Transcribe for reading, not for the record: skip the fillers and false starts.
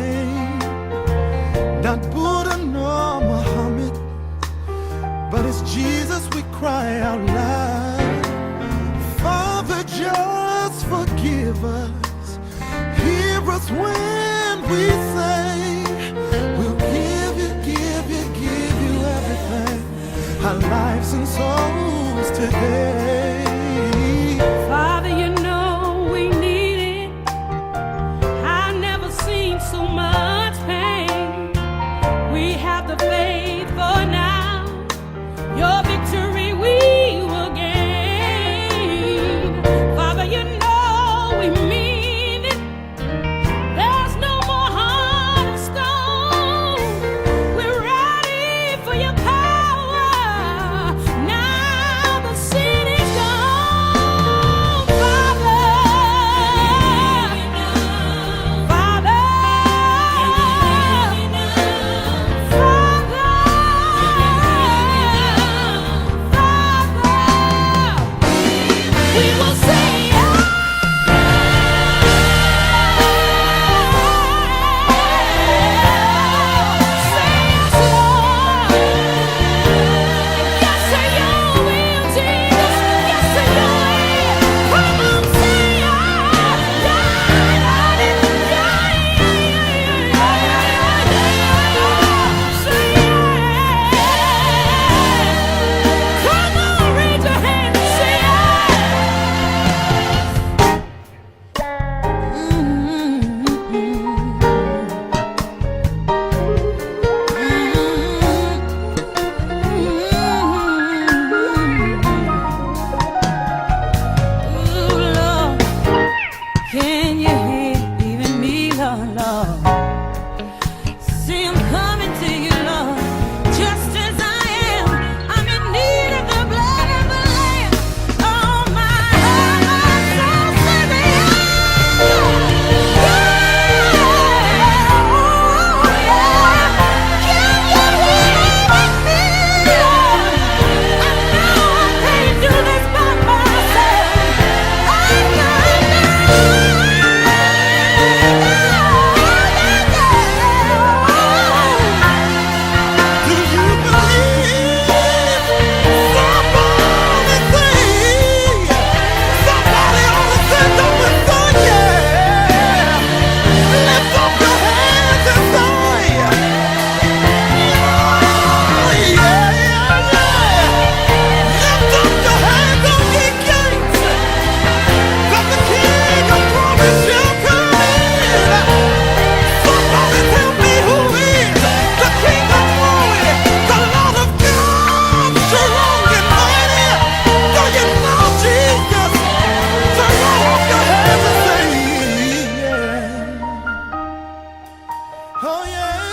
name. Not Buddha nor Muhammad, but it's Jesus we cry out loud. Father, just forgive us. Hear us when we say we'll give you everything, our lives and souls today. Father, you know we need it. I've never seen so much pain. We have the faith for now. Your victory we will gain. Father, you know we mean it. There's no more heart of stone. We're ready for your power. Now the sin is gone. Father, Father, we will say can you hear even me, Lord, Lord? See, I'm coming to you, Lord, just as I am. I'm in need of the blood of the Lamb. Oh, my soul says yes. Oh, yeah. Can you hear me, Lord? I know I can't do this by myself. I know. Do you believe? Somebody sing. Somebody ought to stand up and say, yeah. Lift up your hands and say, yeah, yeah, yeah. Lift up your hands, O ye gates, that the King of glory shall come in. Somebody tell me who is the King of glory, the Lord of God, strong and mighty. Do you know Jesus? Throw up your hands and say, yeah. Oh, yeah.